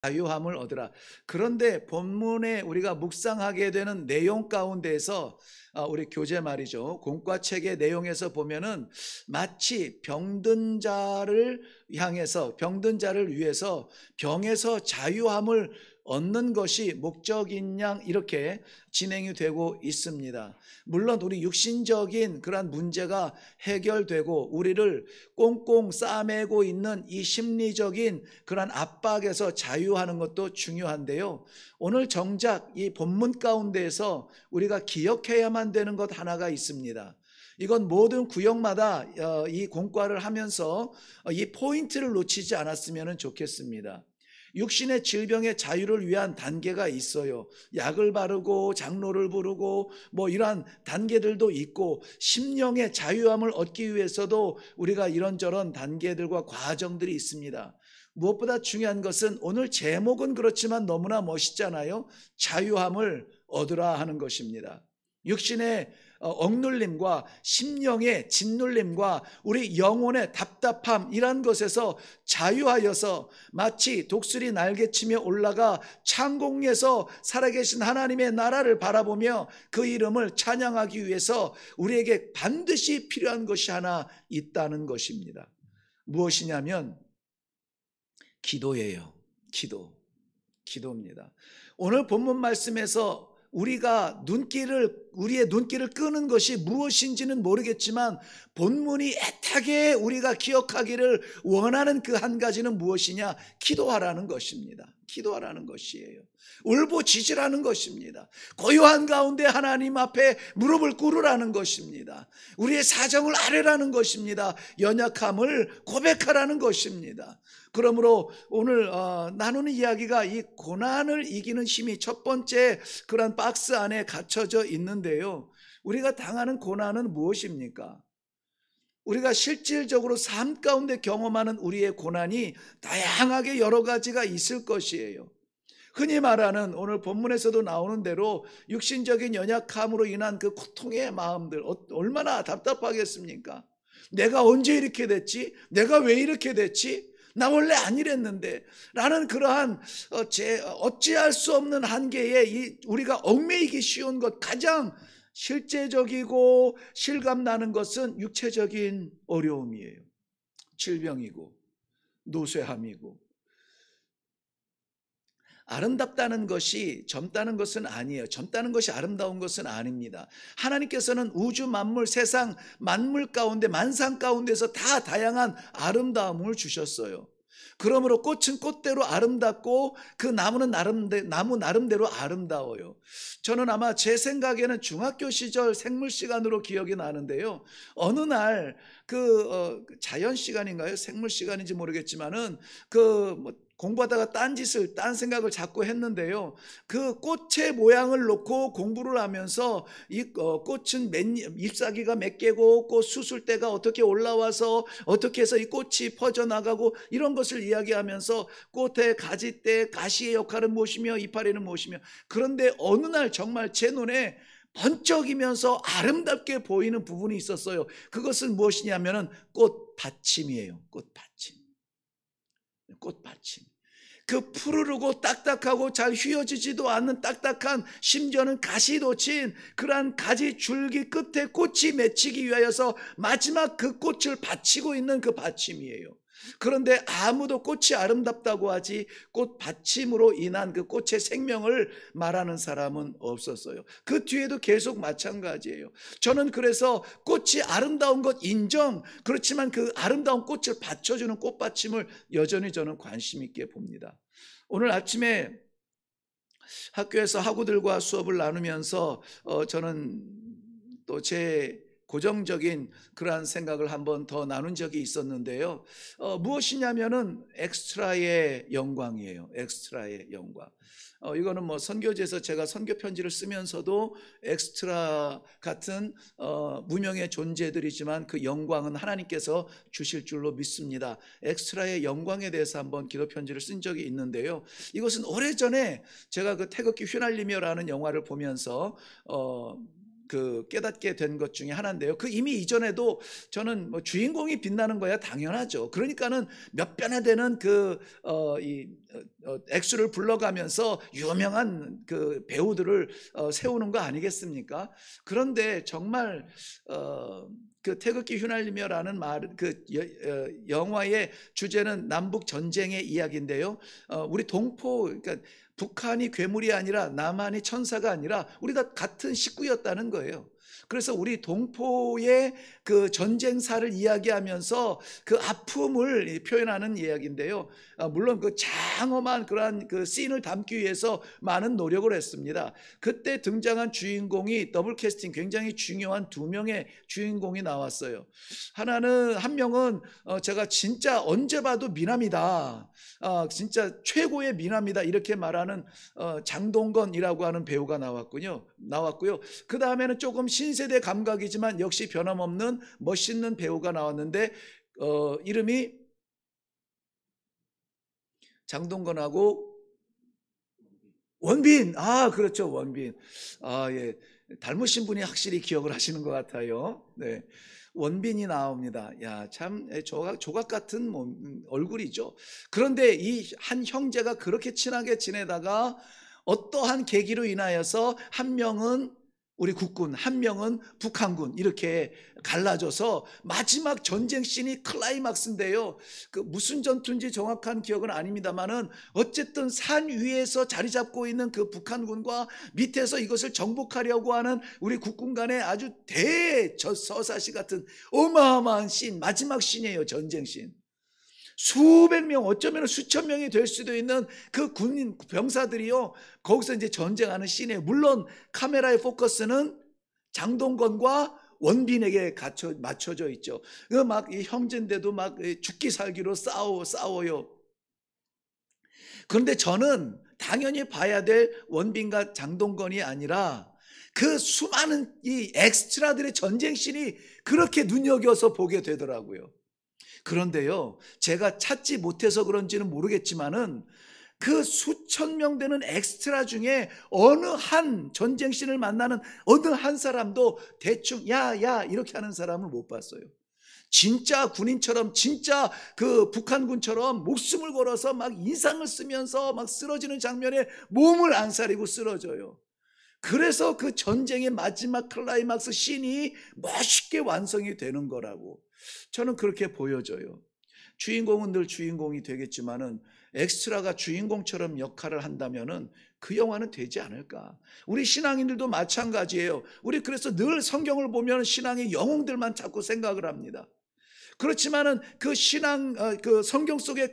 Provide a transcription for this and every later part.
자유함을 얻으라. 그런데 본문에 우리가 묵상하게 되는 내용 가운데에서 우리 교재 말이죠. 공과책의 내용에서 보면은 마치 병든 자를 향해서, 병든 자를 위해서 병에서 자유함을 얻는 것이 목적인 양 이렇게 진행이 되고 있습니다. 물론 우리 육신적인 그러한 문제가 해결되고 우리를 꽁꽁 싸매고 있는 이 심리적인 그러한 압박에서 자유하는 것도 중요한데요. 오늘 정작 이 본문 가운데에서 우리가 기억해야만 되는 것 하나가 있습니다. 이건 모든 구역마다 이 공과를 하면서 이 포인트를 놓치지 않았으면 좋겠습니다. 육신의 질병의 자유를 위한 단계가 있어요. 약을 바르고 장로를 부르고 뭐 이러한 단계들도 있고, 심령의 자유함을 얻기 위해서도 우리가 이런저런 단계들과 과정들이 있습니다. 무엇보다 중요한 것은 오늘 제목은 그렇지만 너무나 멋있잖아요. 자유함을 얻으라 하는 것입니다. 육신의 억눌림과 심령의 짓눌림과 우리 영혼의 답답함, 이런 것에서 자유하여서 마치 독수리 날개치며 올라가 창공에서 살아계신 하나님의 나라를 바라보며 그 이름을 찬양하기 위해서 우리에게 반드시 필요한 것이 하나 있다는 것입니다. 무엇이냐면 기도예요. 기도입니다. 오늘 본문 말씀에서 우리의 눈길을 끄는 것이 무엇인지는 모르겠지만 본문이 애타게 우리가 기억하기를 원하는 그 한 가지는 무엇이냐? 기도하라는 것입니다. 기도하라는 것이에요. 울부짖으라는 것입니다. 고요한 가운데 하나님 앞에 무릎을 꿇으라는 것입니다. 우리의 사정을 아뢰라는 것입니다. 연약함을 고백하라는 것입니다. 그러므로 오늘 나누는 이야기가 이 고난을 이기는 힘이 첫 번째 그런 박스 안에 갇혀져 있는데요. 우리가 당하는 고난은 무엇입니까? 우리가 실질적으로 삶 가운데 경험하는 우리의 고난이 다양하게 여러 가지가 있을 것이에요. 흔히 말하는 오늘 본문에서도 나오는 대로 육신적인 연약함으로 인한 그 고통의 마음들, 얼마나 답답하겠습니까? 내가 언제 이렇게 됐지? 내가 왜 이렇게 됐지? 나 원래 안 이랬는데 라는 그러한 어찌할 수 없는 한계에 우리가 얽매이기 쉬운 것, 가장 실제적이고 실감나는 것은 육체적인 어려움이에요. 질병이고 노쇠함이고. 아름답다는 것이 젊다는 것은 아니에요. 젊다는 것이 아름다운 것은 아닙니다. 하나님께서는 우주 만물, 세상 만물 가운데, 만상 가운데서 다 다양한 아름다움을 주셨어요. 그러므로 꽃은 꽃대로 아름답고 그 나무는 나무 나름대로 아름다워요. 저는 아마 제 생각에는 중학교 시절 생물 시간으로 기억이 나는데요. 어느 날 자연 시간인가요? 생물 시간인지 모르겠지만은 공부하다가 딴 생각을 자꾸 했는데요. 그 꽃의 모양을 놓고 공부를 하면서 이 꽃은 잎사귀가 몇 개고 꽃 수술대가 어떻게 올라와서 어떻게 해서 이 꽃이 퍼져나가고 이런 것을 이야기하면서 꽃의 가지대, 가시의 역할은 무엇이며 이파리는 무엇이며, 그런데 어느 날 정말 제 눈에 번쩍이면서 아름답게 보이는 부분이 있었어요. 그것은 무엇이냐면은 꽃받침이에요. 꽃받침. 그 푸르르고 딱딱하고 잘 휘어지지도 않는 딱딱한, 심지어는 가시 돋친 그러한 가지 줄기 끝에 꽃이 맺히기 위하여서 마지막 그 꽃을 받치고 있는 그 받침이에요. 그런데 아무도 꽃이 아름답다고 하지 꽃 받침으로 인한 그 꽃의 생명을 말하는 사람은 없었어요. 그 뒤에도 계속 마찬가지예요. 저는 그래서 꽃이 아름다운 것 인정, 그렇지만 그 아름다운 꽃을 받쳐주는 꽃받침을 여전히 저는 관심 있게 봅니다. 오늘 아침에 학교에서 학우들과 수업을 나누면서 저는 또 제 고정적인 그러한 생각을 한번 더 나눈 적이 있었는데요. 무엇이냐면은 엑스트라의 영광이에요. 엑스트라의 영광. 이거는 뭐 선교지에서 제가 선교 편지를 쓰면서도 엑스트라 같은 무명의 존재들이지만 그 영광은 하나님께서 주실 줄로 믿습니다. 엑스트라의 영광에 대해서 한번 기도 편지를 쓴 적이 있는데요. 이것은 오래전에 제가 그 태극기 휘날리며라는 영화를 보면서 깨닫게 된 것 중에 하나인데요. 이미 이전에도 저는 주인공이 빛나는 거야 당연하죠. 그러니까는 몇 변화 되는 이 액수를 불러가면서 유명한 그 배우들을 세우는 거 아니겠습니까? 그런데 정말 그 태극기 휘날리며라는 그 영화의 주제는 남북 전쟁의 이야기인데요. 우리 동포, 그러니까 북한이 괴물이 아니라 남한이 천사가 아니라 우리가 같은 식구였다는 거예요. 그래서 우리 동포의 그 전쟁사를 이야기하면서 그 아픔을 표현하는 이야기인데요. 물론 그 장엄한 그러한 그 씬을 담기 위해서 많은 노력을 했습니다. 그때 등장한 주인공이 더블 캐스팅, 굉장히 중요한 두 명의 주인공이 나왔어요. 한 명은 제가 진짜 언제 봐도 미남이다, 진짜 최고의 미남이다 이렇게 말하는 장동건이라고 하는 배우가 나왔고요. 그 다음에는 조금 신세대 감각이지만 역시 변함없는 멋있는 배우가 나왔는데 이름이 장동건하고 원빈. 그렇죠, 원빈. 예, 닮으신 분이 확실히 기억을 하시는 것 같아요. 네, 원빈이 나옵니다. 야, 참 조각 같은 얼굴이죠. 그런데 이 한 형제가 그렇게 친하게 지내다가 어떠한 계기로 인하여서 한 명은 우리 국군, 한 명은 북한군 이렇게 갈라져서 마지막 전쟁 씬이 클라이막스인데요. 그 무슨 전투인지 정확한 기억은 아닙니다만은 어쨌든 산 위에서 자리 잡고 있는 그 북한군과 밑에서 이것을 정복하려고 하는 우리 국군 간의 아주 대서사시 같은 어마어마한 씬, 마지막 씬이에요. 전쟁 씬. 수백 명, 어쩌면 수천 명이 될 수도 있는 그 군인 병사들이요, 거기서 이제 전쟁하는 씬에, 물론 카메라의 포커스는 장동건과 원빈에게 맞춰져 있죠. 막 이 형제인데도 막 죽기 살기로 싸워요. 그런데 저는 당연히 봐야 될 원빈과 장동건이 아니라 그 수많은 이 엑스트라들의 전쟁 씬이 그렇게 눈여겨서 보게 되더라고요. 그런데요, 제가 찾지 못해서 그런지는 모르겠지만은 그 수천 명 되는 엑스트라 중에 어느 한 전쟁씬을 만나는 어느 한 사람도 대충 야 이렇게 하는 사람을 못 봤어요. 진짜 군인처럼, 진짜 그 북한군처럼 목숨을 걸어서 막 인상을 쓰면서 막 쓰러지는 장면에 몸을 안 사리고 쓰러져요. 그래서 그 전쟁의 마지막 클라이막스 씬이 멋있게 완성이 되는 거라고 저는 그렇게 보여져요. 주인공은 늘 주인공이 되겠지만은 엑스트라가 주인공처럼 역할을 한다면은 그 영화는 되지 않을까. 우리 신앙인들도 마찬가지예요. 우리 그래서 늘 성경을 보면 신앙의 영웅들만 자꾸 생각을 합니다. 그렇지만은 그 신앙, 그 성경 속에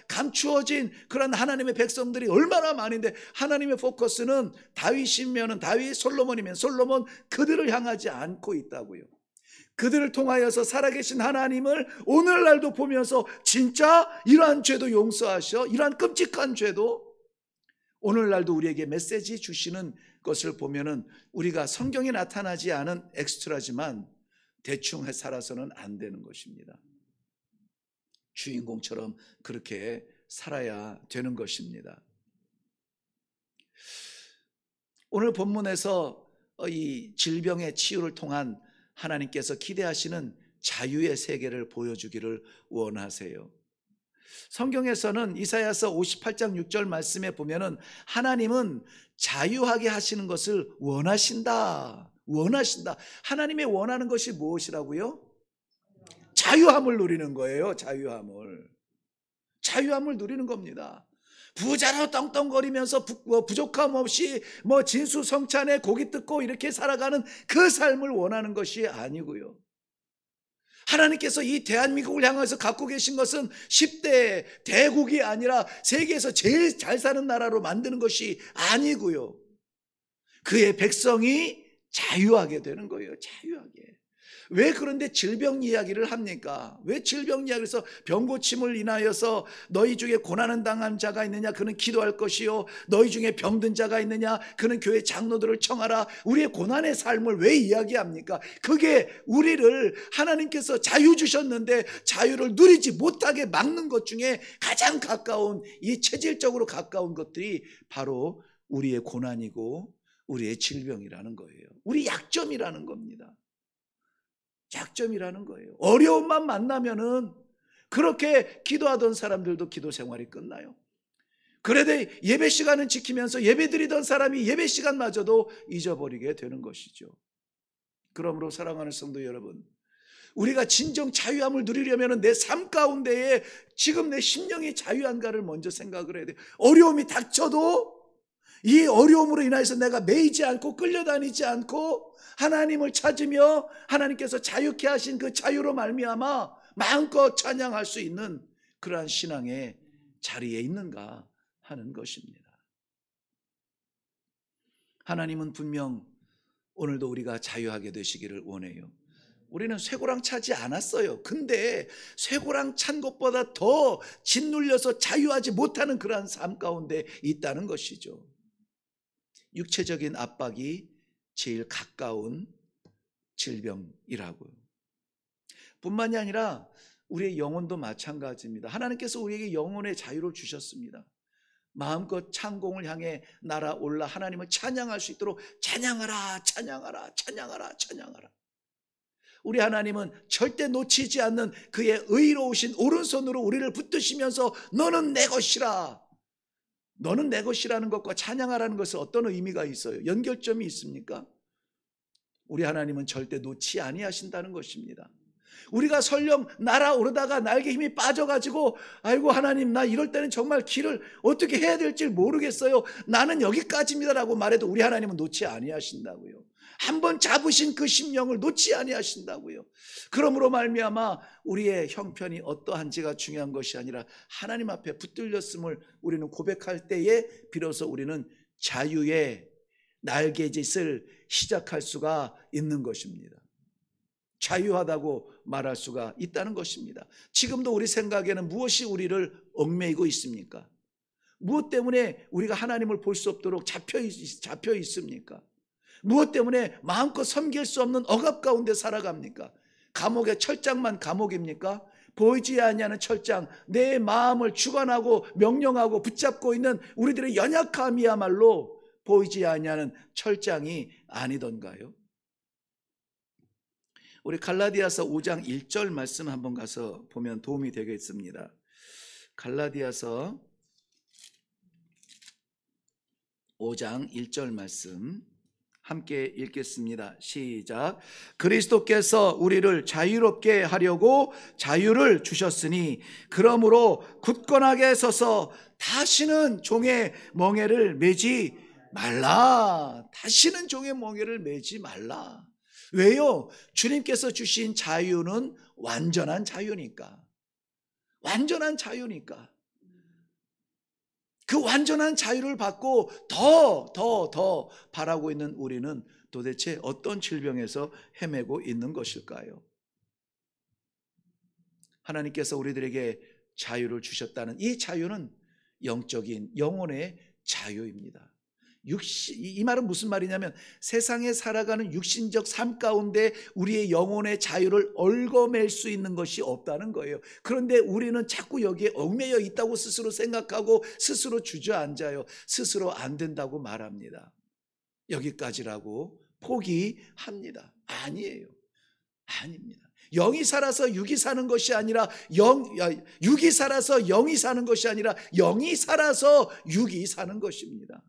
감추어진 그런 하나님의 백성들이 얼마나 많은데, 하나님의 포커스는 다윗이면은 다윗, 솔로몬이면 솔로몬, 그들을 향하지 않고 있다고요. 그들을 통하여서 살아계신 하나님을 오늘날도 보면서 진짜 이러한 죄도 용서하셔, 이러한 끔찍한 죄도 오늘날도 우리에게 메시지 주시는 것을 보면은 우리가 성경에 나타나지 않은 엑스트라지만 대충 살아서는 안 되는 것입니다. 주인공처럼 그렇게 살아야 되는 것입니다. 오늘 본문에서 이 질병의 치유를 통한 하나님께서 기대하시는 자유의 세계를 보여주기를 원하세요. 성경에서는 이사야서 58장 6절 말씀에 보면은 하나님은 자유하게 하시는 것을 원하신다. 하나님의 원하는 것이 무엇이라고요? 자유함을 누리는 거예요. 자유함을 누리는 겁니다. 부자로 떵떵거리면서 부족함 없이 진수성찬에 고기 뜯고 이렇게 살아가는 그 삶을 원하는 것이 아니고요. 하나님께서 이 대한민국을 향해서 갖고 계신 것은 10대 대국이 아니라 세계에서 제일 잘 사는 나라로 만드는 것이 아니고요. 그의 백성이 자유하게 되는 거예요. 자유하게. 왜 그런데 질병 이야기를 합니까? 왜 질병 이야기를 해서 병고침을 인하여서 너희 중에 고난을 당한 자가 있느냐? 그는 기도할 것이요. 너희 중에 병든 자가 있느냐? 그는 교회 장로들을 청하라. 우리의 고난의 삶을 왜 이야기합니까? 그게 우리를 하나님께서 자유 주셨는데 자유를 누리지 못하게 막는 것 중에 가장 가까운, 이 체질적으로 가까운 것들이 바로 우리의 고난이고 우리의 질병이라는 거예요. 우리 약점이라는 겁니다. 약점이라는 거예요. 어려움만 만나면은 그렇게 기도하던 사람들도 기도 생활이 끝나요. 그래도 예배 시간은 지키면서 예배 드리던 사람이 예배 시간마저도 잊어버리게 되는 것이죠. 그러므로 사랑하는 성도 여러분, 우리가 진정 자유함을 누리려면 내 삶 가운데에 지금 내 심령이 자유한가를 먼저 생각을 해야 돼요. 어려움이 닥쳐도 이 어려움으로 인해서 내가 매이지 않고 끌려다니지 않고 하나님을 찾으며 하나님께서 자유케 하신 그 자유로 말미암아 마음껏 찬양할 수 있는 그러한 신앙의 자리에 있는가 하는 것입니다. 하나님은 분명 오늘도 우리가 자유하게 되시기를 원해요. 우리는 쇠고랑 차지 않았어요. 근데 쇠고랑 찬 것보다 더 짓눌려서 자유하지 못하는 그러한 삶 가운데 있다는 것이죠. 육체적인 압박이 제일 가까운 질병이라고요. 뿐만이 아니라 우리의 영혼도 마찬가지입니다. 하나님께서 우리에게 영혼의 자유를 주셨습니다. 마음껏 창공을 향해 날아올라 하나님을 찬양할 수 있도록 찬양하라, 찬양하라, 찬양하라, 찬양하라. 우리 하나님은 절대 놓치지 않는 그의 의로우신 오른손으로 우리를 붙드시면서 너는 내 것이라. 너는 내 것이라는 것과 찬양하라는 것은 어떤 의미가 있어요? 연결점이 있습니까? 우리 하나님은 절대 놓지 아니하신다는 것입니다. 우리가 설령 날아오르다가 날개 힘이 빠져가지고 아이고 하나님 나 이럴 때는 정말 길을 어떻게 해야 될지 모르겠어요. 나는 여기까지입니다라고 말해도 우리 하나님은 놓지 아니하신다고요. 한번 잡으신 그 심령을 놓지 아니하신다고요. 그러므로 말미암아 우리의 형편이 어떠한지가 중요한 것이 아니라 하나님 앞에 붙들렸음을 우리는 고백할 때에 비로소 우리는 자유의 날개짓을 시작할 수가 있는 것입니다. 자유하다고 말할 수가 있다는 것입니다. 지금도 우리 생각에는 무엇이 우리를 얽매이고 있습니까? 무엇 때문에 우리가 하나님을 볼 수 없도록 잡혀 있습니까? 무엇 때문에 마음껏 섬길 수 없는 억압 가운데 살아갑니까? 감옥의 철장만 감옥입니까? 보이지 아니하는 철장, 내 마음을 주관하고 명령하고 붙잡고 있는 우리들의 연약함이야말로 보이지 아니하는 철장이 아니던가요? 우리 갈라디아서 5장 1절 말씀 한번 가서 보면 도움이 되겠습니다. 갈라디아서 5장 1절 말씀 함께 읽겠습니다. 시작. 그리스도께서 우리를 자유롭게 하려고 자유를 주셨으니 그러므로 굳건하게 서서 다시는 종의 멍에를 매지 말라. 다시는 종의 멍에를 매지 말라. 왜요? 주님께서 주신 자유는 완전한 자유니까. 완전한 자유니까. 그 완전한 자유를 받고 더 바라고 있는 우리는 도대체 어떤 질병에서 헤매고 있는 것일까요? 하나님께서 우리들에게 자유를 주셨다는 이 자유는 영적인 영혼의 자유입니다. 이 말은 무슨 말이냐면 세상에 살아가는 육신적 삶 가운데 우리의 영혼의 자유를 얽어맬 수 있는 것이 없다는 거예요. 그런데 우리는 자꾸 여기에 얽매여 있다고 스스로 생각하고 스스로 주저앉아요. 스스로 안 된다고 말합니다. 여기까지라고 포기합니다. 아니에요. 아닙니다. 영이 살아서 육이 사는 것이 아니라 육이 살아서 영이 사는 것이 아니라 영이 살아서 육이 사는 것입니다.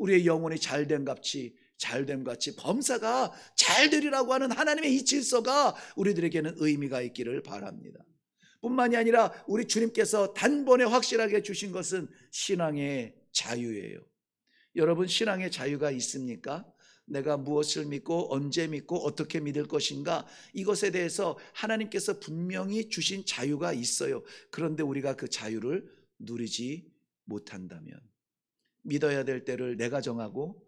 우리의 영혼이 잘됨 같이 범사가 잘 되리라고 하는 하나님의 이 질서가 우리들에게는 의미가 있기를 바랍니다. 뿐만이 아니라 우리 주님께서 단번에 확실하게 주신 것은 신앙의 자유예요. 여러분 신앙의 자유가 있습니까? 내가 무엇을 믿고 언제 믿고 어떻게 믿을 것인가, 이것에 대해서 하나님께서 분명히 주신 자유가 있어요. 그런데 우리가 그 자유를 누리지 못한다면, 믿어야 될 때를 내가 정하고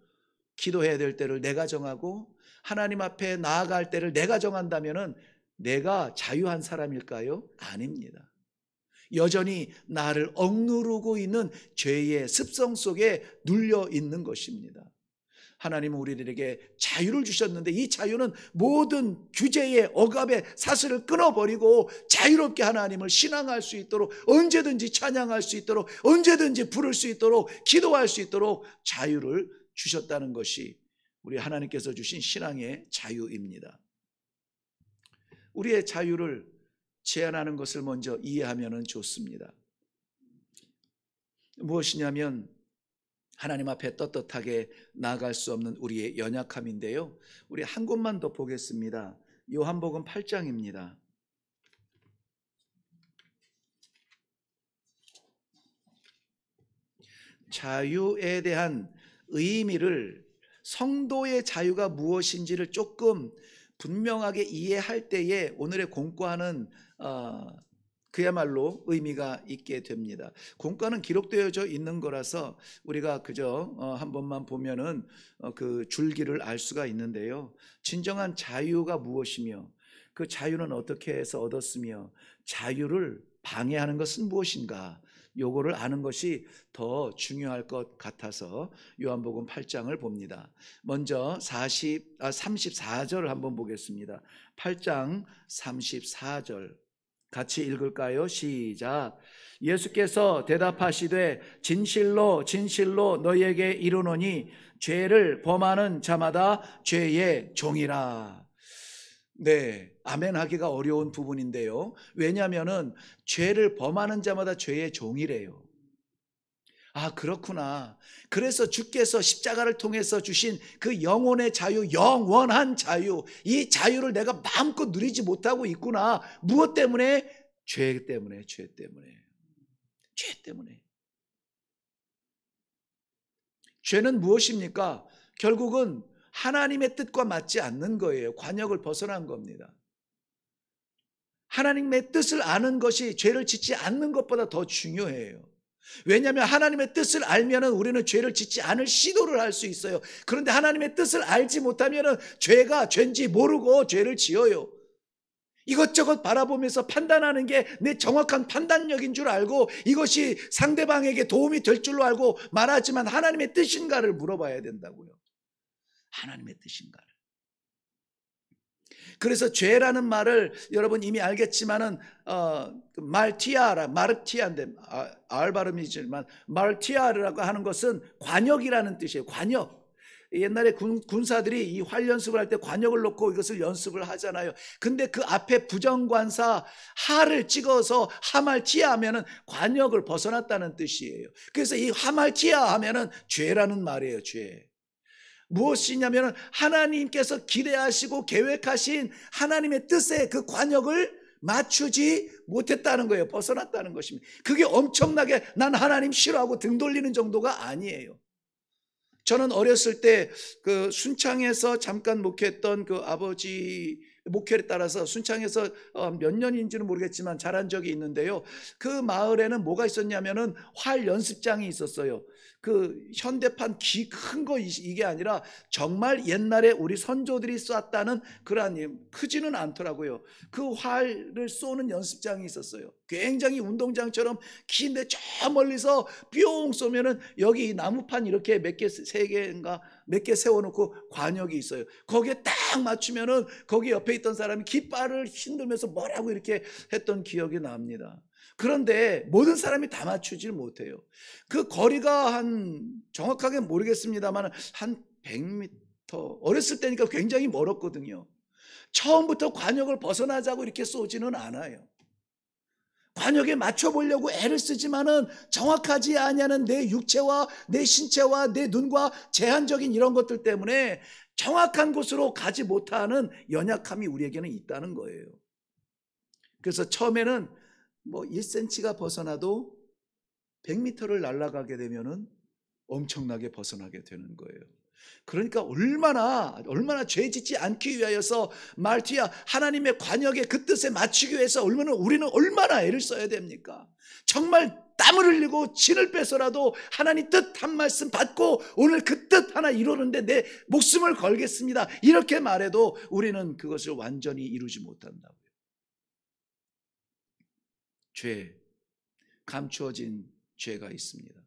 기도해야 될 때를 내가 정하고 하나님 앞에 나아갈 때를 내가 정한다면 내가 자유한 사람일까요? 아닙니다. 여전히 나를 억누르고 있는 죄의 습성 속에 눌려 있는 것입니다. 하나님은 우리들에게 자유를 주셨는데 이 자유는 모든 규제의 억압의 사슬을 끊어버리고 자유롭게 하나님을 신앙할 수 있도록, 언제든지 찬양할 수 있도록, 언제든지 부를 수 있도록, 기도할 수 있도록 자유를 주셨다는 것이 우리 하나님께서 주신 신앙의 자유입니다. 우리의 자유를 제한하는 것을 먼저 이해하면 좋습니다. 무엇이냐면 하나님 앞에 떳떳하게 나아갈 수 없는 우리의 연약함인데요. 우리 한 곳만 더 보겠습니다. 요한복음 8장입니다. 자유에 대한 의미를, 성도의 자유가 무엇인지를 조금 분명하게 이해할 때에 오늘의 공과는 그야말로 의미가 있게 됩니다. 공과는 기록되어져 있는 거라서 우리가 그저 한 번만 보면은 그 줄기를 알 수가 있는데요. 진정한 자유가 무엇이며 그 자유는 어떻게 해서 얻었으며 자유를 방해하는 것은 무엇인가, 요거를 아는 것이 더 중요할 것 같아서 요한복음 8장을 봅니다. 먼저 34절을 한번 보겠습니다. 8장 34절 같이 읽을까요? 시작. 예수께서 대답하시되 진실로 진실로 너희에게 이르노니 죄를 범하는 자마다 죄의 종이라. 네, 아멘 하기가 어려운 부분인데요. 왜냐하면은 죄를 범하는 자마다 죄의 종이래요. 아, 그렇구나. 그래서 주께서 십자가를 통해서 주신 그 영혼의 자유, 영원한 자유, 이 자유를 내가 마음껏 누리지 못하고 있구나. 무엇 때문에? 죄 때문에, 죄 때문에. 죄 때문에. 죄는 무엇입니까? 결국은 하나님의 뜻과 맞지 않는 거예요. 관역을 벗어난 겁니다. 하나님의 뜻을 아는 것이 죄를 짓지 않는 것보다 더 중요해요. 왜냐하면 하나님의 뜻을 알면 우리는 죄를 짓지 않을 시도를 할 수 있어요. 그런데 하나님의 뜻을 알지 못하면 죄가 죄인지 모르고 죄를 지어요. 이것저것 바라보면서 판단하는 게 내 정확한 판단력인 줄 알고 이것이 상대방에게 도움이 될 줄로 알고 말하지만 하나님의 뜻인가를 물어봐야 된다고요. 하나님의 뜻인가를. 그래서 죄라는 말을 여러분 이미 알겠지만은 마르티아인데 알 발음이지만 마르티아라고 하는 것은 관역이라는 뜻이에요. 관역. 옛날에 군사들이 이 활 연습을 할 때 관역을 놓고 이것을 연습을 하잖아요. 근데 그 앞에 부정관사 하를 찍어서 하말티아 하면은 관역을 벗어났다는 뜻이에요. 그래서 이 하말티아 하면은 죄라는 말이에요. 죄. 무엇이냐면 하나님께서 기대하시고 계획하신 하나님의 뜻에 그 관역을 맞추지 못했다는 거예요. 벗어났다는 것입니다. 그게 엄청나게 난 하나님 싫어하고 등 돌리는 정도가 아니에요. 저는 어렸을 때 그 순창에서 잠깐 목회했던 그 아버지 목회에 따라서 순창에서 몇 년인지는 모르겠지만 자란 적이 있는데요. 그 마을에는 뭐가 있었냐면은 활 연습장이 있었어요. 그 현대판 큰 거 이게 아니라 정말 옛날에 우리 선조들이 쐈다는 그러한, 크지는 않더라고요. 그 활을 쏘는 연습장이 있었어요. 굉장히 운동장처럼 긴데 저 멀리서 뿅 쏘면은 여기 나무판 이렇게 몇 개, 3개인가 몇 개 세워놓고 관역이 있어요. 거기에 딱 맞추면은 거기 옆에 있던 사람이 깃발을 흔들면서 뭐라고 이렇게 했던 기억이 납니다. 그런데 모든 사람이 다 맞추질 못해요. 그 거리가 정확하게 모르겠습니다만 한 100m, 어렸을 때니까 굉장히 멀었거든요. 처음부터 관역을 벗어나자고 이렇게 쏘지는 않아요. 관역에 맞춰보려고 애를 쓰지만은 정확하지 않냐는 내 육체와 내 신체와 내 눈과 제한적인 이런 것들 때문에 정확한 곳으로 가지 못하는 연약함이 우리에게는 있다는 거예요. 그래서 처음에는 뭐 1cm가 벗어나도 100m를 날아가게 되면은 엄청나게 벗어나게 되는 거예요. 그러니까 얼마나 죄 짓지 않기 위하여서 말티야 하나님의 관역의 그 뜻에 맞추기 위해서 우리는 얼마나 애를 써야 됩니까? 정말 땀을 흘리고 진을 빼서라도 하나님 뜻 한 말씀 받고 오늘 그 뜻 하나 이루는데 내 목숨을 걸겠습니다. 이렇게 말해도 우리는 그것을 완전히 이루지 못한다고요. 죄, 감추어진 죄가 있습니다.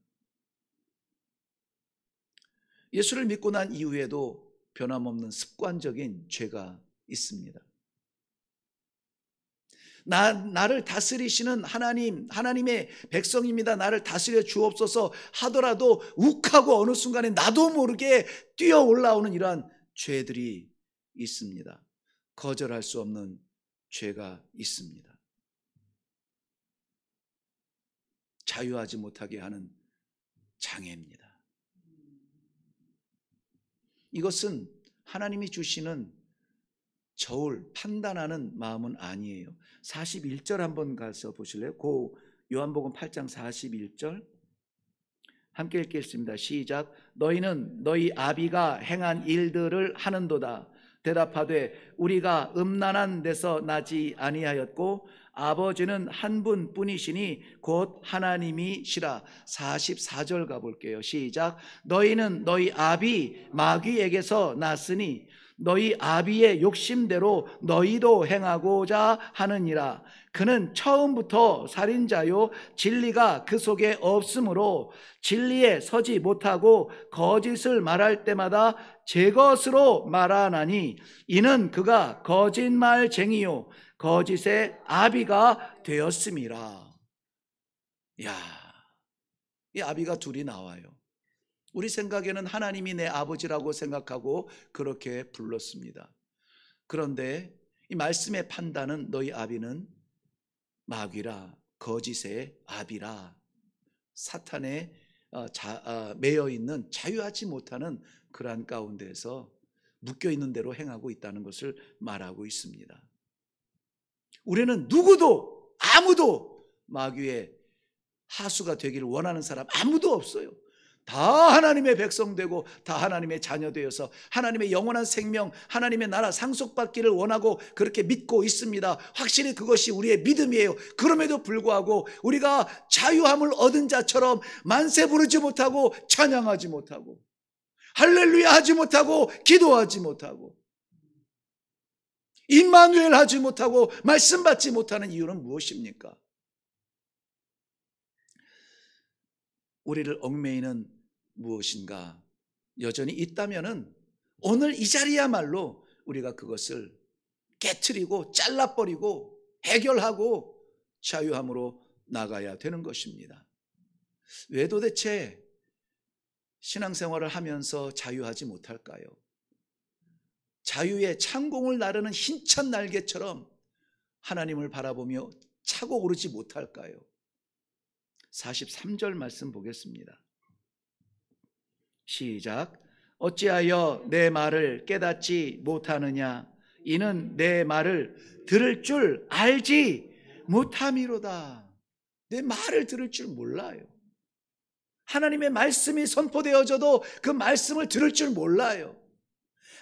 예수를 믿고 난 이후에도 변함없는 습관적인 죄가 있습니다. 나를 다스리시는 하나님의 백성입니다. 나를 다스려 주옵소서 하더라도 욱하고 어느 순간에 나도 모르게 뛰어 올라오는 이러한 죄들이 있습니다. 거절할 수 없는 죄가 있습니다. 자유하지 못하게 하는 장애입니다. 이것은 하나님이 주시는 저울, 판단하는 마음은 아니에요. 41절 한번 가서 보실래요? 요한복음 8장 41절 함께 읽겠습니다. 시작. 너희는 너희 아비가 행한 일들을 하는도다. 대답하되 우리가 음란한 데서 나지 아니하였고 아버지는 한 분뿐이시니 곧 하나님이시라. 44절 가볼게요. 시작. 너희는 너희 아비 마귀에게서 났으니 너희 아비의 욕심대로 너희도 행하고자 하느니라. 그는 처음부터 살인자요 진리가 그 속에 없으므로 진리에 서지 못하고 거짓을 말할 때마다 제 것으로 말하나니 이는 그가 거짓말쟁이요 거짓의 아비가 되었음이라. 야, 이 아비가 둘이 나와요. 우리 생각에는 하나님이 내 아버지라고 생각하고 그렇게 불렀습니다. 그런데 이 말씀의 판단은 너희 아비는 마귀라, 거짓의 아비라, 사탄에 매여 있는 자유하지 못하는 그러한 가운데에서 묶여 있는 대로 행하고 있다는 것을 말하고 있습니다. 우리는 누구도 아무도 마귀의 하수가 되기를 원하는 사람 아무도 없어요. 다 하나님의 백성 되고 다 하나님의 자녀 되어서 하나님의 영원한 생명, 하나님의 나라 상속받기를 원하고 그렇게 믿고 있습니다. 확실히 그것이 우리의 믿음이에요. 그럼에도 불구하고 우리가 자유함을 얻은 자처럼 만세 부르지 못하고 찬양하지 못하고 할렐루야 하지 못하고 기도하지 못하고 임마누엘 하지 못하고 말씀 받지 못하는 이유는 무엇입니까? 우리를 얽매이는 무엇인가 여전히 있다면은 오늘 이 자리야말로 우리가 그것을 깨트리고 잘라버리고 해결하고 자유함으로 나가야 되는 것입니다. 왜 도대체 신앙생활을 하면서 자유하지 못할까요? 자유의 창공을 나르는 힘찬 날개처럼 하나님을 바라보며 차고 오르지 못할까요? 43절 말씀 보겠습니다. 시작. 어찌하여 내 말을 깨닫지 못하느냐? 이는 내 말을 들을 줄 알지 못함이로다. 내 말을 들을 줄 몰라요. 하나님의 말씀이 선포되어져도 그 말씀을 들을 줄 몰라요.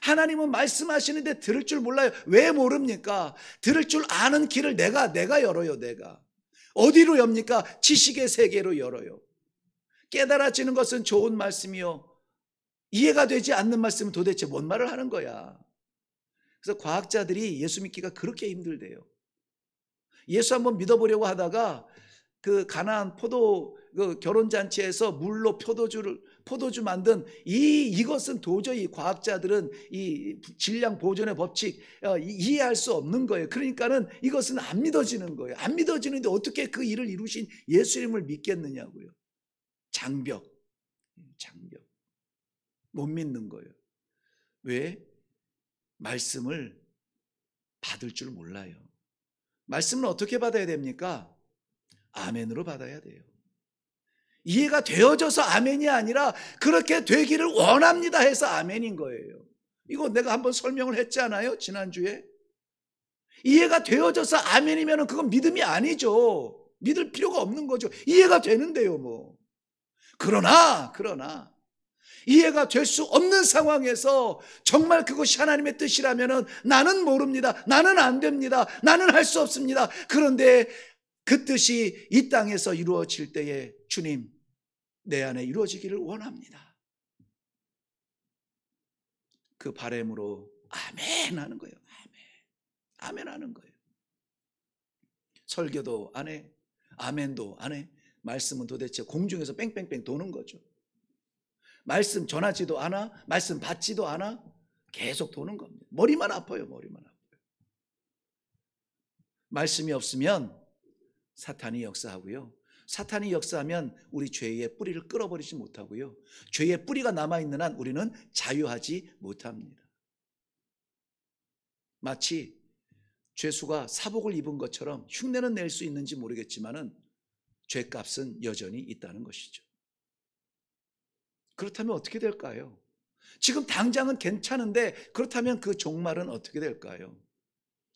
하나님은 말씀하시는데 들을 줄 몰라요. 왜 모릅니까? 들을 줄 아는 길을 내가 열어요. 내가 어디로 엽니까? 지식의 세계로 열어요. 깨달아지는 것은 좋은 말씀이요, 이해가 되지 않는 말씀은 도대체 뭔 말을 하는 거야. 그래서 과학자들이 예수 믿기가 그렇게 힘들대요. 예수 한번 믿어보려고 하다가 그 가나안 그 결혼잔치에서 물로 포도주 만든 이것은 도저히 과학자들은 이 질량 보존의 법칙 이해할 수 없는 거예요. 그러니까는 이것은 안 믿어지는 거예요. 안 믿어지는데 어떻게 그 일을 이루신 예수님을 믿겠느냐고요. 장벽 못 믿는 거예요. 왜? 말씀을 받을 줄 몰라요. 말씀은 어떻게 받아야 됩니까? 아멘으로 받아야 돼요. 이해가 되어져서 아멘이 아니라 그렇게 되기를 원합니다 해서 아멘인 거예요. 이거 내가 한번 설명을 했잖아요, 지난주에. 이해가 되어져서 아멘이면 그건 믿음이 아니죠. 믿을 필요가 없는 거죠. 이해가 되는데요 뭐. 그러나 이해가 될 수 없는 상황에서 정말 그것이 하나님의 뜻이라면 나는 모릅니다. 나는 안 됩니다. 나는 할 수 없습니다. 그런데 그 뜻이 이 땅에서 이루어질 때에 주님, 내 안에 이루어지기를 원합니다. 그 바람으로 아멘 하는 거예요. 아멘 하는 거예요. 설교도 안 해, 아멘도 안 해. 말씀은 도대체 공중에서 뺑뺑뺑 도는 거죠. 말씀 전하지도 않아, 말씀 받지도 않아, 계속 도는 겁니다. 머리만 아파요. 말씀이 없으면 사탄이 역사하고요, 사탄이 역사하면 우리 죄의 뿌리를 끌어버리지 못하고요, 죄의 뿌리가 남아있는 한 우리는 자유하지 못합니다. 마치 죄수가 사복을 입은 것처럼 흉내는 낼 수 있는지 모르겠지만은 죄값은 여전히 있다는 것이죠. 그렇다면 어떻게 될까요? 지금 당장은 괜찮은데 그렇다면 그 종말은 어떻게 될까요?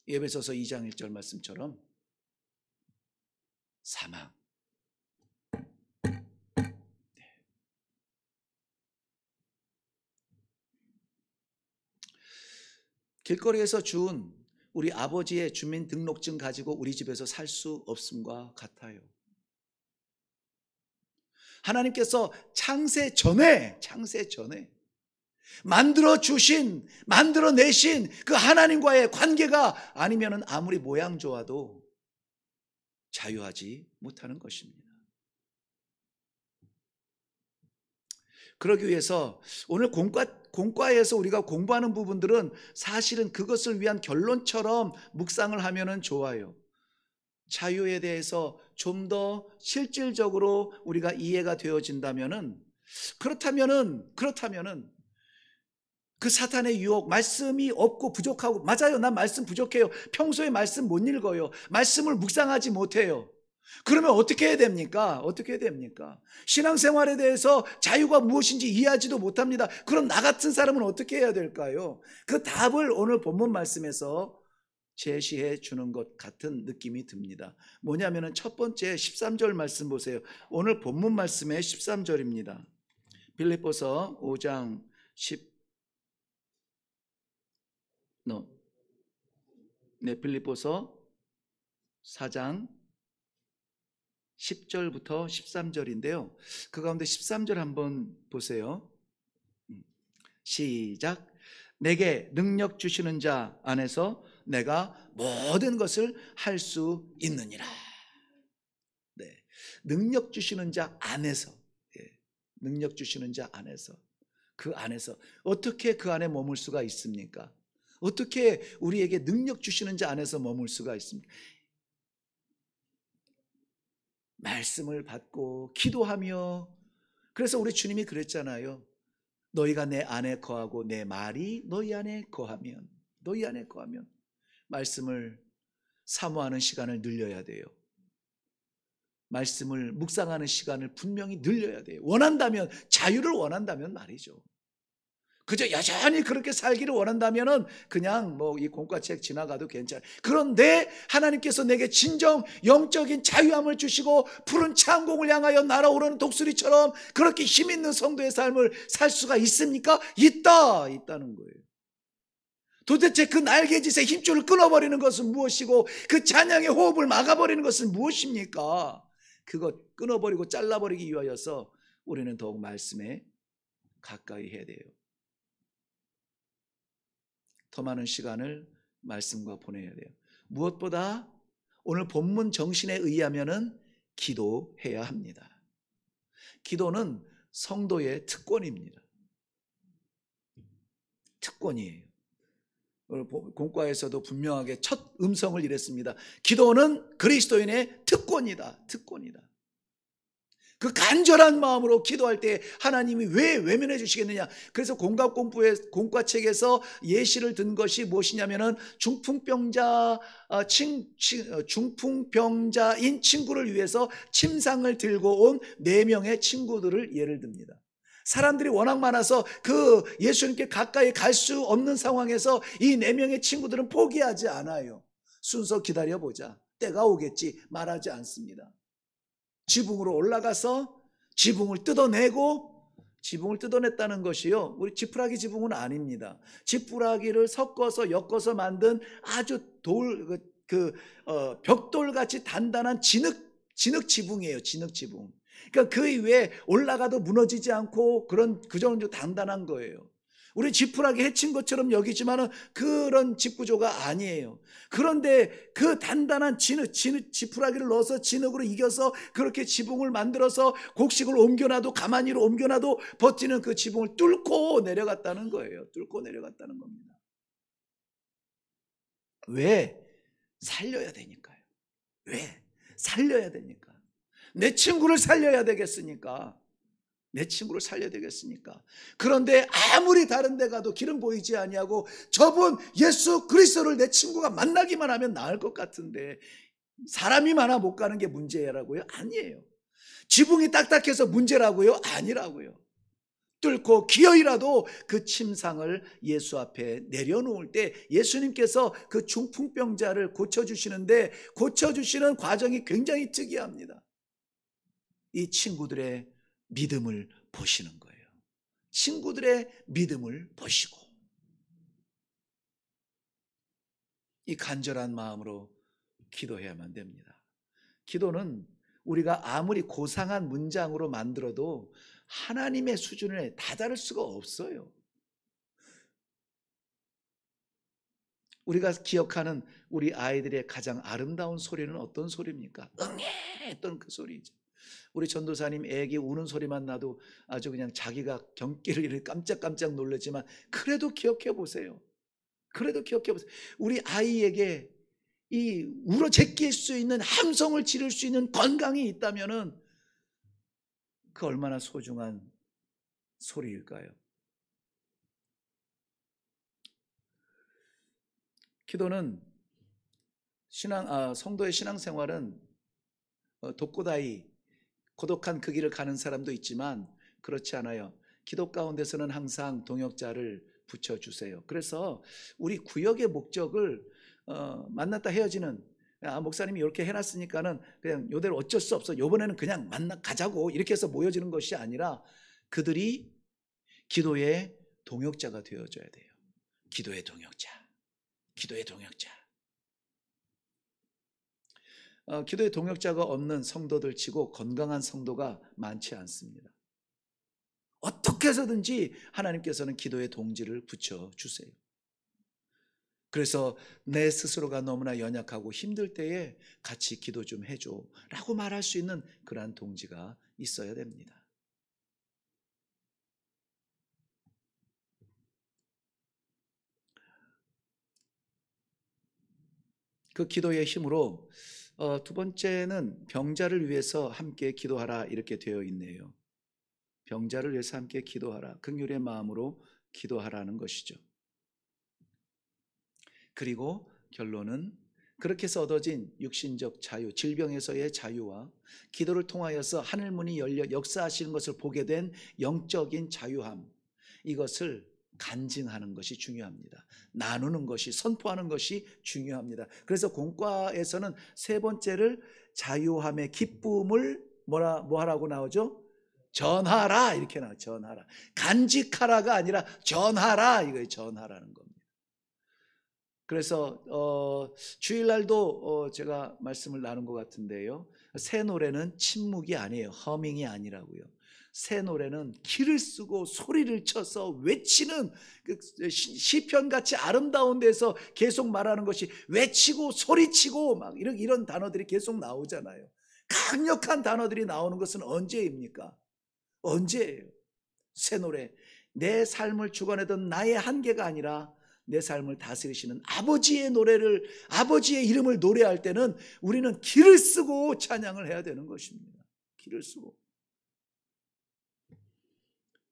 에베소서 2장 1절 말씀처럼 사망. 길거리에서 준 우리 아버지의 주민등록증 가지고 우리 집에서 살 수 없음과 같아요. 하나님께서 창세 전에 만들어내신 그 하나님과의 관계가 아니면은 아무리 모양 좋아도 자유하지 못하는 것입니다. 그러기 위해서 오늘 공과에서 우리가 공부하는 부분들은 사실은 그것을 위한 결론처럼 묵상을 하면은 좋아요. 자유에 대해서 좀 더 실질적으로 우리가 이해가 되어진다면은 그렇다면은 그 사탄의 유혹, 말씀이 없고 부족하고, 맞아요. 난 말씀 부족해요. 평소에 말씀 못 읽어요. 말씀을 묵상하지 못해요. 그러면 어떻게 해야 됩니까? 신앙생활에 대해서 자유가 무엇인지 이해하지도 못합니다. 그럼 나 같은 사람은 어떻게 해야 될까요? 그 답을 오늘 본문 말씀에서 제시해 주는 것 같은 느낌이 듭니다. 뭐냐면은 첫 번째 13절 말씀 보세요. 오늘 본문 말씀의 13절입니다. 빌립보서 5장 10 빌립보서 4장 10절부터 13절인데요. 그 가운데 13절 한번 보세요. 시작. 내게 능력 주시는 자 안에서 내가 모든 것을 할 수 있느니라. 네, 능력 주시는 자 안에서, 능력 주시는 자 안에서, 그 안에서 어떻게 그 안에 머물 수가 있습니까? 어떻게 우리에게 능력 주시는 자 안에서 머물 수가 있습니까? 말씀을 받고 기도하며. 그래서 우리 주님이 그랬잖아요. 너희가 내 안에 거하고 내 말이 너희 안에 거하면 말씀을 사모하는 시간을 늘려야 돼요. 말씀을 묵상하는 시간을 분명히 늘려야 돼요. 원한다면, 자유를 원한다면 말이죠. 그저 여전히 그렇게 살기를 원한다면은 그냥 뭐 이 공과책 지나가도 괜찮아요. 그런데 하나님께서 내게 진정 영적인 자유함을 주시고 푸른 창공을 향하여 날아오르는 독수리처럼 그렇게 힘 있는 성도의 삶을 살 수가 있습니까? 있다는 거예요. 도대체 그 날개짓의 힘줄을 끊어버리는 것은 무엇이고 그 찬양의 호흡을 막아버리는 것은 무엇입니까? 그것 끊어버리고 잘라버리기 위하여서 우리는 더욱 말씀에 가까이 해야 돼요. 더 많은 시간을 말씀과 보내야 돼요. 무엇보다 오늘 본문 정신에 의하면은 기도해야 합니다. 기도는 성도의 특권입니다. 특권이에요. 오늘 공과에서도 분명하게 첫 음성을 이랬습니다. 기도는 그리스도인의 특권이다. 그 간절한 마음으로 기도할 때 하나님이 왜 외면해 주시겠느냐. 그래서 공과책에서 예시를 든 것이 무엇이냐면은 중풍병자인 친구를 위해서 침상을 들고 온 4명의 친구들을 예를 듭니다. 사람들이 워낙 많아서 그 예수님께 가까이 갈 수 없는 상황에서 이 4명의 친구들은 포기하지 않아요. 순서 기다려보자, 때가 오겠지 말하지 않습니다. 지붕으로 올라가서 지붕을 뜯어냈다는 것이요, 우리 지푸라기 지붕은 아닙니다. 지푸라기를 섞어서 엮어서 만든 아주 벽돌같이 단단한 진흙 지붕이에요. 진흙 지붕. 그러니까 그 위에 올라가도 무너지지 않고 그 정도 단단한 거예요. 우리 지푸라기 해친 것처럼 여기지만은 그런 집 구조가 아니에요. 그런데 그 단단한 지푸라기를 넣어서 진흙으로 이겨서 그렇게 지붕을 만들어서 곡식을 옮겨놔도, 가만히 옮겨놔도 버티는 그 지붕을 뚫고 내려갔다는 거예요. 뚫고 내려갔다는 겁니다. 왜? 살려야 되니까요. 왜? 살려야 되니까. 내 친구를 살려야 되겠으니까. 그런데 아무리 다른 데 가도 길은 보이지 아니하고 저분 예수 그리스도를 내 친구가 만나기만 하면 나을 것 같은데 사람이 많아 못 가는 게 문제라고요? 아니에요. 지붕이 딱딱해서 문제라고요? 아니라고요. 뚫고 기어이라도 그 침상을 예수 앞에 내려놓을 때 예수님께서 그 중풍병자를 고쳐주시는데 고쳐주시는 과정이 굉장히 특이합니다. 이 친구들의 믿음을 보시는 거예요. 친구들의 믿음을 보시고 이 간절한 마음으로 기도해야만 됩니다. 기도는 우리가 아무리 고상한 문장으로 만들어도 하나님의 수준에 다다를 수가 없어요. 우리가 기억하는 우리 아이들의 가장 아름다운 소리는 어떤 소리입니까? 응애 했던 그 소리죠. 우리 전도사님 애기 우는 소리만 나도 아주 그냥 자기가 경기를 깜짝깜짝 놀랐지만 그래도 기억해 보세요. 그래도 기억해 보세요. 우리 아이에게 이 울어 제낄 수 있는 함성을 지를 수 있는 건강이 있다면은 그 얼마나 소중한 소리일까요? 기도는 성도의 신앙생활은 독고다이 고독한 그 길을 가는 사람도 있지만 그렇지 않아요. 기도 가운데서는 항상 동역자를 붙여주세요. 그래서 우리 구역의 목적을 만났다 헤어지는 목사님이 이렇게 해놨으니까는 그냥 요대로 어쩔 수 없어. 요번에는 그냥 가자고 이렇게 해서 모여지는 것이 아니라 그들이 기도의 동역자가 되어줘야 돼요. 기도의 동역자. 기도의 동역자. 기도의 동역자가 없는 성도들 치고 건강한 성도가 많지 않습니다. 어떻게 해서든지 하나님께서는 기도의 동지를 붙여주세요. 그래서 내 스스로가 너무나 연약하고 힘들 때에 같이 기도 좀 해줘 라고 말할 수 있는 그러한 동지가 있어야 됩니다. 그 기도의 힘으로 두 번째는 병자를 위해서 함께 기도하라 이렇게 되어 있네요. 병자를 위해서 함께 기도하라. 긍휼의 마음으로 기도하라는 것이죠. 그리고 결론은 그렇게 해서 얻어진 육신적 자유, 질병에서의 자유와 기도를 통하여서 하늘문이 열려 역사하시는 것을 보게 된 영적인 자유함, 이것을 간증하는 것이 중요합니다. 나누는 것이, 선포하는 것이 중요합니다. 그래서 공과에서는 세 번째를 자유함의 기쁨을 뭐 하라고 나오죠? 전하라 이렇게 나와요. 전하라. 간직하라가 아니라 전하라, 이거예요. 전하라는 겁니다. 그래서 주일날도 제가 말씀을 나눈 것 같은데요. 새 노래는 침묵이 아니에요. 허밍이 아니라고요. 새 노래는 기를 쓰고 소리를 쳐서 외치는 시편같이 아름다운 데서 계속 말하는 것이 외치고 소리치고 막 이런 단어들이 계속 나오잖아요. 강력한 단어들이 나오는 것은 언제입니까? 언제예요? 새 노래. 내 삶을 주관하던 나의 한계가 아니라 내 삶을 다스리시는 아버지의 노래를, 아버지의 이름을 노래할 때는 우리는 기를 쓰고 찬양을 해야 되는 것입니다. 기를 쓰고.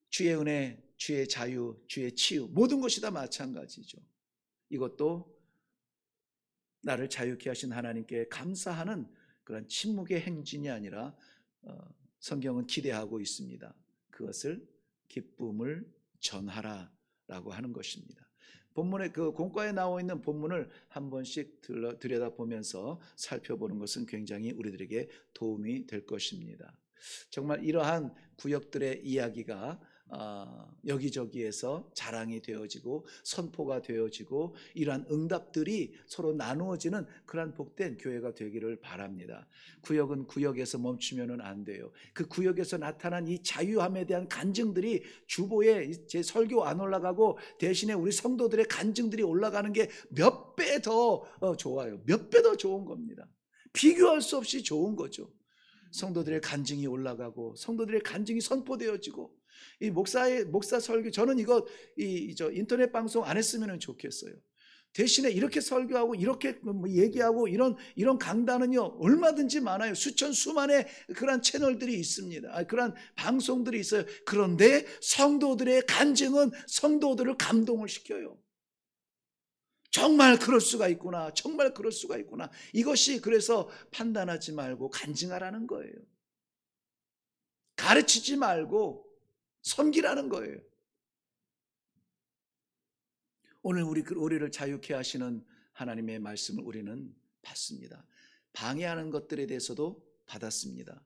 주의 은혜, 주의 자유, 주의 치유, 모든 것이 다 마찬가지죠. 이것도 나를 자유케 하신 하나님께 감사하는 그런 침묵의 행진이 아니라 성경은 기대하고 있습니다. 그것을 기쁨을 전하라라고 하는 것입니다. 본문의 그 공과에 나와 있는 본문을 한 번씩 들여다보면서 살펴보는 것은 굉장히 우리들에게 도움이 될 것입니다. 정말 이러한 구역들의 이야기가 여기저기에서 자랑이 되어지고 선포가 되어지고 이러한 응답들이 서로 나누어지는 그러한 복된 교회가 되기를 바랍니다. 구역은 구역에서 멈추면 안 돼요. 그 구역에서 나타난 이 자유함에 대한 간증들이 주보에 제 설교 안 올라가고 대신에 우리 성도들의 간증들이 올라가는 게 몇 배 더 좋아요. 몇 배 더 좋은 겁니다. 비교할 수 없이 좋은 거죠. 성도들의 간증이 올라가고 성도들의 간증이 선포되어지고 이 목사 설교, 저는 이거 인터넷 방송 안 했으면 좋겠어요. 대신에 이렇게 설교하고 이렇게 얘기하고 이런 강단은요 얼마든지 많아요. 수천 수만의 그런 채널들이 있습니다. 그런 방송들이 있어요. 그런데 성도들의 간증은 성도들을 감동을 시켜요. 정말 그럴 수가 있구나. 정말 그럴 수가 있구나. 이것이 그래서 판단하지 말고 간증하라는 거예요. 가르치지 말고 섬기라는 거예요. 오늘 우리를 자유케 하시는 하나님의 말씀을 우리는 받습니다. 방해하는 것들에 대해서도 받았습니다.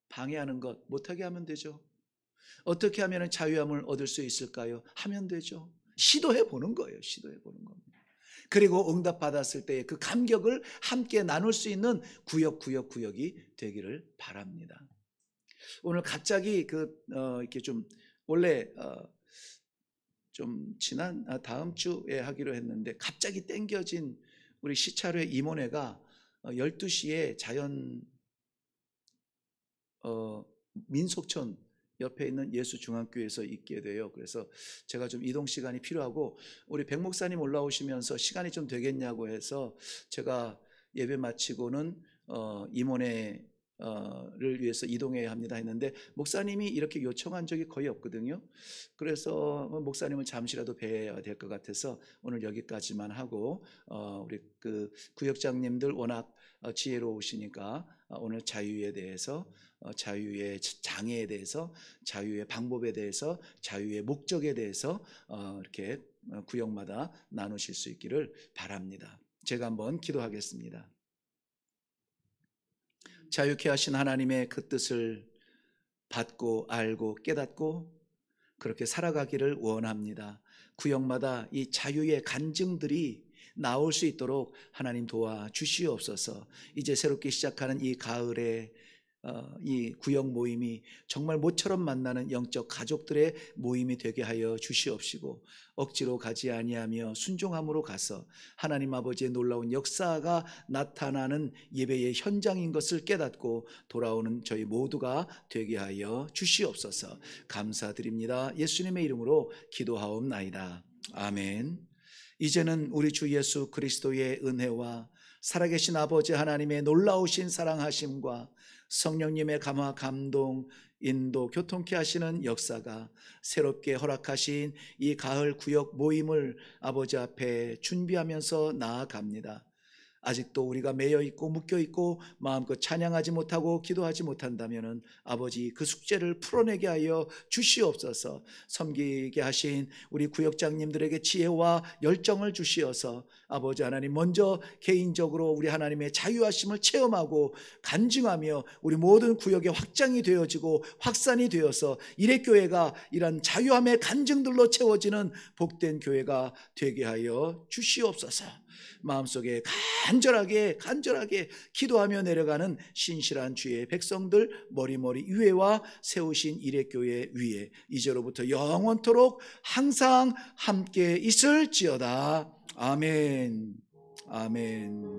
방해하는 것 못하게 하면 되죠. 어떻게 하면 자유함을 얻을 수 있을까요? 하면 되죠. 시도해 보는 거예요. 시도해 보는 겁니다. 그리고 응답 받았을 때 그 감격을 함께 나눌 수 있는 구역이 되기를 바랍니다. 오늘 갑자기 이렇게 좀 원래 좀 지난 다음 주에 하기로 했는데 갑자기 땡겨진 우리 시차로의 임원회가 12시에 자연 민속촌 옆에 있는 예수중앙교회에서 있게 돼요. 그래서 제가 좀 이동 시간이 필요하고 우리 백 목사님 올라오시면서 시간이 좀 되겠냐고 해서 제가 예배 마치고는 임원회를 위해서 이동해야 합니다 했는데 목사님이 이렇게 요청한 적이 거의 없거든요. 그래서 목사님을 잠시라도 뵈야 될 것 같아서 오늘 여기까지만 하고 우리 그 구역장님들 워낙 지혜로우시니까 오늘 자유에 대해서 자유의 장애에 대해서 자유의 방법에 대해서 자유의 목적에 대해서 이렇게 구역마다 나누실 수 있기를 바랍니다. 제가 한번 기도하겠습니다. 자유케 하신 하나님의 그 뜻을 받고 알고 깨닫고 그렇게 살아가기를 원합니다. 구역마다 이 자유의 간증들이 나올 수 있도록 하나님 도와주시옵소서. 이제 새롭게 시작하는 이 가을에 이 구역 모임이 정말 모처럼 만나는 영적 가족들의 모임이 되게 하여 주시옵시고 억지로 가지 아니하며 순종함으로 가서 하나님 아버지의 놀라운 역사가 나타나는 예배의 현장인 것을 깨닫고 돌아오는 저희 모두가 되게 하여 주시옵소서. 감사드립니다. 예수님의 이름으로 기도하옵나이다. 아멘. 이제는 우리 주 예수 그리스도의 은혜와 살아계신 아버지 하나님의 놀라우신 사랑하심과 성령님의 감화 감동 인도 교통케 하시는 역사가 새롭게 허락하신 이 가을 구역 모임을 아버지 앞에 준비하면서 나아갑니다. 아직도 우리가 매여 있고 묶여 있고 마음껏 찬양하지 못하고 기도하지 못한다면 아버지 그 숙제를 풀어내게 하여 주시옵소서. 섬기게 하신 우리 구역장님들에게 지혜와 열정을 주시어서 아버지 하나님 먼저 개인적으로 우리 하나님의 자유하심을 체험하고 간증하며 우리 모든 구역에 확장이 되어지고 확산이 되어서 이레교회가 이런 자유함의 간증들로 채워지는 복된 교회가 되게 하여 주시옵소서. 마음속에 간절하게 기도하며 내려가는 신실한 주의 백성들 머리머리 위에와 세우신 이레교회 위에 이제로부터 영원토록 항상 함께 있을지어다. 아멘. 아멘.